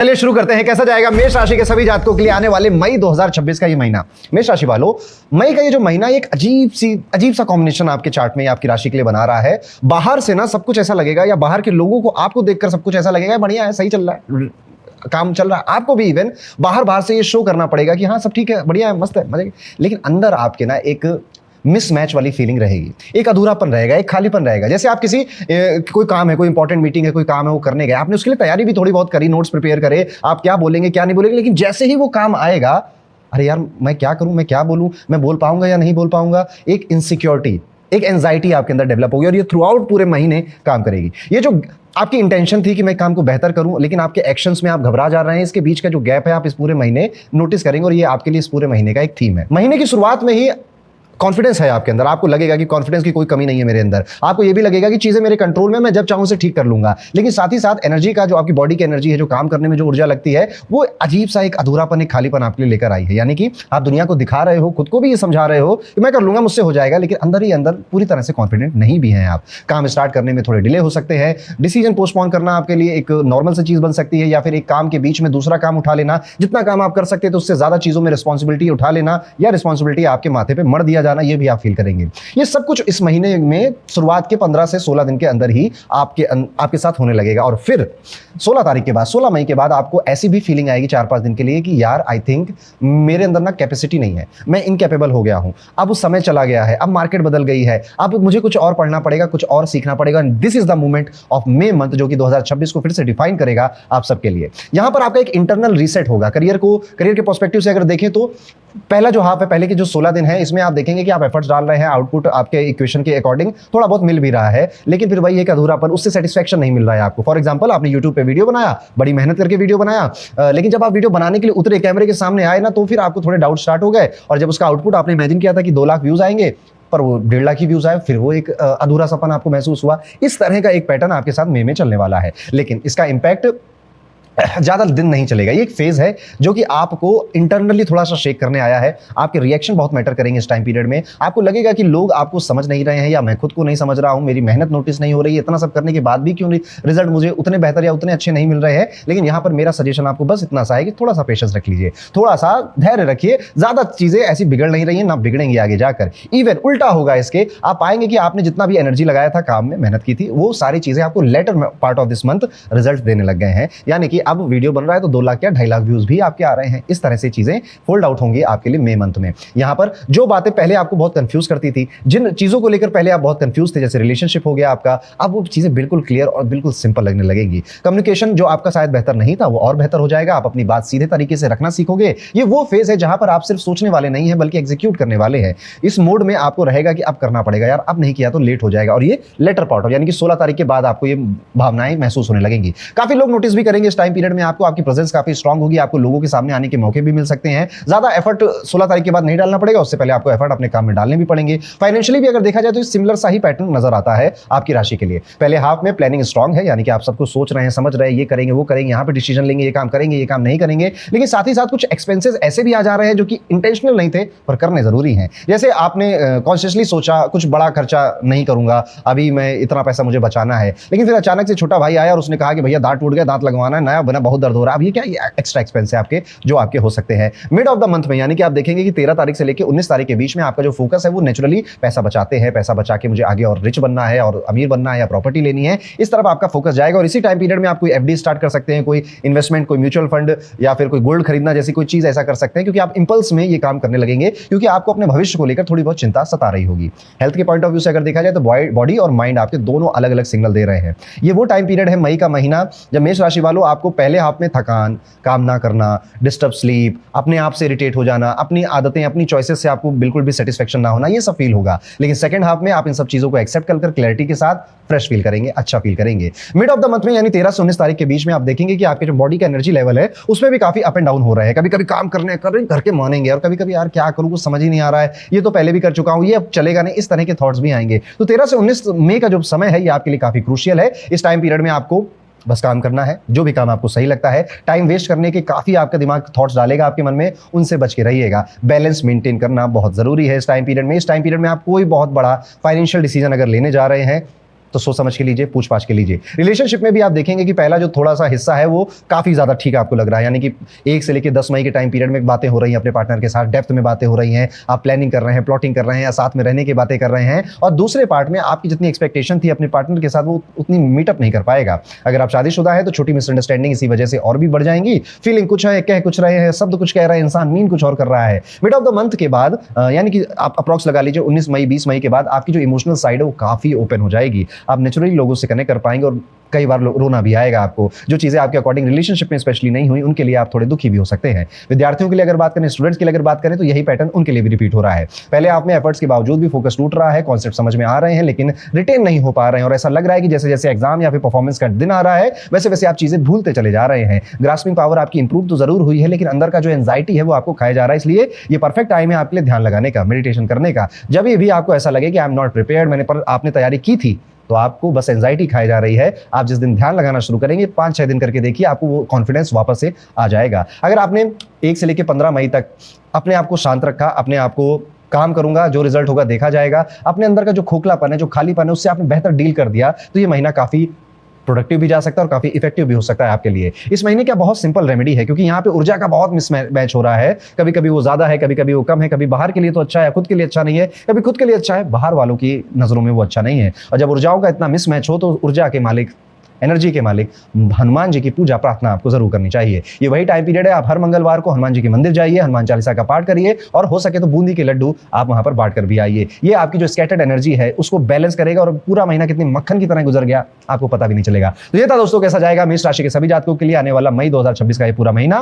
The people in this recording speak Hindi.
चलिए शुरू करते हैं। कैसा जाएगा मेष राशि के सभी जातकों के लिए आने वाले मई 2026 का ये महीना। मेष राशि वालों, मई का ये जो महीना एक अजीब सा कॉम्बिनेशन आपके चार्ट में आपकी राशि के लिए बना रहा है। बाहर से ना सब कुछ ऐसा लगेगा, या बाहर के लोगों को आपको देखकर सब कुछ ऐसा लगेगा बढ़िया है, सही चल रहा है, काम चल रहा है। आपको भी इवन बाहर से ये शो करना पड़ेगा कि हाँ सब ठीक है, बढ़िया है, मस्त है, मजे। लेकिन अंदर आपके ना एक मिसमैच वाली फीलिंग रहेगी, एक अधूरापन रहेगा, एक खालीपन रहेगा। जैसे आप किसी कोई काम है, कोई इंपॉर्टेंट मीटिंग है, कोई काम है, वो करने गए, आपने उसके लिए तैयारी भी थोड़ी बहुत करी, नोट्स प्रिपेयर करे, आप क्या बोलेंगे क्या नहीं बोलेंगे, लेकिन जैसे ही वो काम आएगा, अरे यार मैं क्या करूं, मैं क्या बोलूं, मैं बोल पाऊंगा या नहीं बोल पाऊंगा, एक इनसिक्योरिटी, एक एंजाइटी आपके अंदर डेवलप होगी और ये थ्रू आउट पूरे महीने काम करेगी। ये जो आपकी इंटेंशन थी कि मैं काम को बेहतर करूं, लेकिन आपके एक्शंस में आप घबरा जा रहे हैं, इसके बीच का जो गैप है आप इस पूरे महीने नोटिस करेंगे और ये आपके लिए इस पूरे महीने का एक थीम है। महीने की शुरुआत में ही कॉन्फिडेंस है आपके अंदर, आपको लगेगा कि कॉन्फिडेंस की कोई कमी नहीं है मेरे अंदर, आपको ये भी लगेगा कि चीजें मेरे कंट्रोल में, मैं जब चाहूं से ठीक कर लूंगा। लेकिन साथ ही साथ एनर्जी का जो आपकी बॉडी की एनर्जी है, जो काम करने में जो ऊर्जा लगती है, वो अजीब सा एक अधूरापन, एक खालीपन आपके लिए लेकर आई है। यानी कि आप दुनिया को दिखा रहे हो, खुद को भी ये समझा रहे हो कि मैं कर लूंगा, मुझसे हो जाएगा, लेकिन अंदर ही अंदर पूरी तरह से कॉन्फिडेंट नहीं भी हैं आप। काम स्टार्ट करने में थोड़े डिले हो सकते हैं, डिसीजन पोस्टपोन करना आपके लिए एक नॉर्मल सी चीज बन सकती है, या फिर एक काम के बीच में दूसरा काम उठा लेना, जितना काम आप कर सकते हैं तो उससे ज्यादा चीजों में रिस्पॉन्सिबिलिटी उठा लेना, या रिस्पॉन्सिबिलिटी आपके माथे पे मर दिया जाना, ये भी आप फील करेंगे। ये सब कुछ इस महीने में शुरुआत के 15 से 16 दिन के अंदर ही आपके साथ होने लगेगा। और फिर 16 तारीख के बाद, 16 मई के बाद आपको ऐसी भी फीलिंग आएगी 4-5 दिन के लिए कि यार आई थिंक मेरे अंदर ना कैपेसिटी नहीं है, मैं इनकैपेबल हो गया हूं, अब उस समय चला गया है, अब मार्केट बदल गई है, अब मुझे कुछ और पढ़ना पड़ेगा, कुछ और सीखना पड़ेगा। This is the movement of May month, जो कि 2026 को फिर से डिफाइन करेगा आप सबके लिए। यहां पर आपका एक इंटरनल रीसेट होगा। करियर के पर्सपेक्टिव से अगर देखें तो पहला जो हाफ है, पहले के जो 16 दिन है, इसमें आप देखेंगे कि आप एफर्ट्स डाल रहे हैं, आउटपुट आपके इक्वेशन के अकॉर्डिंग थोड़ा बहुत मिल भी रहा है, लेकिन फिर वही एक अधूरापन, उससे सेटिस्फैक्शन नहीं मिल रहा है आपको। फॉर एग्जांपल, आपने यूट्यूब पे वीडियो बनाया, बड़ी मेहनत करके वीडियो बनाया, लेकिन जब आप वीडियो बनाने के लिए उतरे, कैमरे के सामने आए ना, तो फिर आपको थोड़े डाउट स्टार्ट हो गए। और जब उसका आउटपुट आपने इमेजिन किया था कि 2 लाख व्यूज आएंगे, पर वो 1.5 लाख ही व्यूज आए, फिर वो एक अधूरा सपन आपको महसूस हुआ। इस तरह का एक पैटर्न आपके साथ मई में चलने वाला है, लेकिन इसका इंपैक्ट ज्यादा दिन नहीं चलेगा। ये एक फेज है जो कि आपको इंटरनली थोड़ा सा शेक करने आया है। आपके रिएक्शन बहुत मैटर करेंगे इस टाइम पीरियड में। आपको लगेगा कि लोग आपको समझ नहीं रहे हैं, या मैं खुद को नहीं समझ रहा हूं, मेरी मेहनत नोटिस नहीं हो रही है, इतना सब करने के बाद भी क्यों रिजल्ट मुझे उतने बेहतर या उतने अच्छे नहीं मिल रहे हैं। लेकिन यहां पर मेरा सजेशन आपको बस इतना सा है कि थोड़ा सा पेशेंस रख लीजिए, थोड़ा सा धैर्य रखिए। ज्यादा चीजें ऐसी बिगड़ नहीं रही है, ना बिगड़ेंगी आगे जाकर। इवन उल्टा होगा इसके, आप पाएंगे कि आपने जितना भी एनर्जी लगाया था, काम में मेहनत की थी, वो सारी चीजें आपको latter part of this month result देने लग गए हैं। यानी कि अब वीडियो बन रहा है तो 2 लाख या 2.5 लाख व्यूज भी आपके आ रहे हैं। इस तरह से चीजें फोल्ड आउट होंगी आपके लिए मई मंथ में। यहां पर जो बातें पहले आपको बहुत कंफ्यूज करती थी, जिन चीजों को लेकर पहले आप बहुत कंफ्यूज थे, जैसे रिलेशनशिप हो गया आपका, अब वो चीजें बिल्कुल क्लियर और बिल्कुल सिंपल लगने लगेंगी। कम्युनिकेशन जो आपका शायद बेहतर नहीं था, वो और बेहतर हो जाएगा। आप अपनी बात सीधे तरीके से रखना सीखोगे। ये वो फेज है जहां पर आप सिर्फ सोचने वाले नहीं है, बल्कि एग्जीक्यूट करने वाले हैं। इस मोड में आपको रहेगा कि अब करना पड़ेगा यार, अब नहीं किया तो लेट हो जाएगा। और ये लेटर पार्ट ऑफ, यानी कि 16 तारीख के बाद आपको ये भावनाएं महसूस होने लगेंगी। काफी लोग नोटिस भी करेंगे इस टाइम पीरियड में आपको, आपकी प्रेजेंस काफी स्ट्रांग होगी, आपको लोगों के सामने आने के मौके भी मिल सकते हैं। ज्यादा एफर्ट 16 तारीख के बाद नहीं डालना पड़ेगा, उससे पहले आपको एफर्ट अपने काम में डालने भी पड़ेंगे। फाइनेंशियली भी अगर देखा जाए तो सिमिलर सा ही पैटर्न नजर आता है आपकी राशि के लिए। पहले हाफ में प्लानिंग स्ट्रांग है, यानी कि आप सबको सोच रहे हैं, समझ रहे हैं, ये करेंगे वो करेंगे, यहाँ पे डिसीजन लेंगे, ये काम करेंगे, ये काम नहीं करेंगे। लेकिन साथ ही साथ कुछ एक्सपेंसेस ऐसे भी आ जा रहे हैं जो कि इंटेंशनल नहीं थे पर करने जरूरी हैं। जैसे आपने कॉन्शियसली सोचा कुछ बड़ा खर्चा नहीं करूंगा, अभी मैं इतना पैसा मुझे बचाना है, लेकिन फिर अचानक से छोटा भाई आया और उसने कहा कि भैया दांत टूट गया, दांत लगवाना है, नया बना, बहुत दर्द हो रहा है। अब ये क्या, एक्स्ट्रा एक्सपेंस है आपके जो आपके हो सकते हैं। मिड ऑफ द मंथ में, यानी कि आप देखेंगे कि 13 तारीख से लेकर 19 तारीख के बीच में आपका जो फोकस है वो नेचुरली पैसा बचाते हैं, पैसा बचा के मुझे आगे और रिच बनना है और अमीर बनना है या प्रॉपर्टी लेनी है, इस तरफ आपका फोकस जाएगा। और इसी टाइम पीरियड में आप कोई एफडी स्टार्ट कर सकते हैं, कोई इन्वेस्टमेंट, कोई म्यूचुअल फंड या फिर कोई गोल्ड खरीदना जैसी कोई चीज ऐसा कर सकते हैं, क्योंकि आप इंपल्स में ये काम करने लगेंगे, क्योंकि आपको अपने भविष्य को लेकर थोड़ी बहुत चिंता सता रही होगी। हेल्थ के पॉइंट ऑफ व्यू से अगर देखा जाए तो बॉडी और माइंड आपके दोनों अलग अलग सिग्नल दे रहे हैं। ये वो टाइम पीरियड है मई का महीना जब मेष राशि वालों आपको पहले हाफ में थकान, काम ना करना, डिस्टर्ब स्लीप, अपने आप से इरिटेट हो जाना, अपनी आदतें, अपनी चॉइसेस से आपको बिल्कुल भी सेटिस्फेक्शन ना होना, ये सब फील होगा। लेकिन सेकंड हाफ में आप इन सब चीजों को एक्सेप्ट कर क्लैरिटी के साथ फ्रेश फील करेंगे, अच्छा फील करेंगे। मिड ऑफ द मंथ में यानी 13 से 19 तारीख के बीच में आप देखेंगे कि आपके जो बॉडी का एनर्जी लेवल है उसमें भी काफी अप एंड डाउन हो रहे हैं। कभी कभी काम करने घर के मानेंगे और कभी कभी यार क्या करूं, कुछ समझ ही नहीं आ रहा है, ये तो पहले भी कर चुका हूं, ये अब चलेगा नहीं, इस तरह के थॉट्स भी आएंगे। तो 13 से 19 मई का जो समय है ये आपके लिए काफी क्रूशियल है। इस टाइम पीरियड में आपको बस काम करना है, जो भी काम आपको सही लगता है। टाइम वेस्ट करने के काफी आपका दिमाग थॉट्स डालेगा आपके मन में, उनसे बच के रहिएगा। बैलेंस मेंटेन करना बहुत जरूरी है इस टाइम पीरियड में। इस टाइम पीरियड में आप कोई बहुत बड़ा फाइनेंशियल डिसीजन अगर लेने जा रहे हैं तो सोच समझ के लीजिए, पूछ पाछ के लीजिए। रिलेशनशिप में भी आप देखेंगे कि पहला जो थोड़ा सा हिस्सा है वो काफी ज्यादा ठीक आपको लग रहा है, यानी कि 1 से लेकर 10 मई के टाइम पीरियड में बातें हो रही हैं अपने पार्टनर के साथ, डेप्थ में बातें हो रही हैं, आप प्लानिंग कर रहे हैं, प्लॉटिंग कर रहे हैं या साथ में रहने की बातें कर रहे हैं। और दूसरे पार्ट में आपकी जितनी एक्सपेक्टेशन थी अपने पार्टनर के साथ वो उतनी मीटअप नहीं कर पाएगा। अगर आप शादीशुदा है तो छोटी मिसअंडरस्टैंडिंग इसी वजह से और भी बढ़ जाएंगी। फीलिंग कुछ है, कह कुछ रहे हैं, शब्द कुछ कह रहे हैं, इंसान मीन कुछ और कर रहा है। मिड ऑफ द मंथ के बाद यानी कि आप अप्रॉक्स लगा लीजिए 19 मई 20 मई के बाद आपकी जो इमोशनल साइड है वो काफी ओपन हो जाएगी। आप नेचुरली लोगों से कनेक्ट कर पाएंगे और कई बार रोना भी आएगा आपको। जो चीजें आपके अकॉर्डिंग रिलेशनशिप में स्पेशली नहीं हुई उनके लिए आप थोड़े दुखी भी हो सकते हैं। विद्यार्थियों के लिए अगर बात करें, स्टूडेंट्स के लिए अगर बात करें तो यही पैटर्न उनके लिए भी रिपीट हो रहा है। पहले आप में एफर्ट्स के बावजूद भी फोकस टूट रहा है, कॉन्सेप्ट समझ में आ रहे हैं लेकिन रिटेन नहीं हो पा रहे हैं और ऐसा लग रहा है कि जैसे जैसे एग्जाम या फिर परफॉर्मेंस का दिन आ रहा है वैसे वैसे आप चीजें भूलते चले जा रहे हैं। ग्रास्पिंग पावर आपकी इंप्रूव तो जरूर हुई है लेकिन अंदर का जो एंजाइटी है वो आपको खाया जा रहा है। इसलिए ये परफेक्ट टाइम है आपके लिए ध्यान लगाने का, मेडिटेशन करने का। जब भी आपको ऐसा लगे कि आई एम नॉट प्रिपेयर्ड, मैंने पर आपने तैयारी की थी तो आपको बस एंजाइटी खाई जा रही है, आप जिस दिन ध्यान लगाना शुरू करेंगे 5-6 दिन करके देखिए आपको वो कॉन्फिडेंस वापस से आ जाएगा। अगर आपने 1 से लेकर 15 मई तक अपने आप को शांत रखा, अपने आप को काम करूंगा जो रिजल्ट होगा देखा जाएगा, अपने अंदर का जो खोखलापन है, जो खालीपन है, उससे आपने बेहतर डील कर दिया तो ये महीना काफी प्रोडक्टिव भी जा सकता है और काफी इफेक्टिव भी हो सकता है आपके लिए। इस महीने क्या बहुत सिंपल रेमेडी है क्योंकि यहाँ पे ऊर्जा का बहुत मिसमैच हो रहा है। कभी कभी वो ज्यादा है, कभी कभी वो कम है, कभी बाहर के लिए तो अच्छा है, खुद के लिए अच्छा नहीं है, कभी खुद के लिए अच्छा है, बाहर वालों की नजरों में वो अच्छा नहीं है। और जब ऊर्जाओं का इतना मिसमैच हो तो ऊर्जा के मालिक, एनर्जी के मालिक हनुमान जी की पूजा प्रार्थना आपको जरूर करनी चाहिए। ये वही टाइम पीरियड है, आप हर मंगलवार को हनुमान जी के मंदिर जाइए, हनुमान चालीसा का पाठ करिए और हो सके तो बूंदी के लड्डू आप वहां पर बांट कर भी आइए। ये आपकी जो स्कैटर्ड एनर्जी है उसको बैलेंस करेगा और पूरा महीना कितनी मक्खन की तरह गुजर गया आपको पता भी नहीं चलेगा। तो ये था दोस्तों कैसा जाएगा मेष राशि के सभी जातकों के लिए आने वाला मई 2026 का ये पूरा महीना।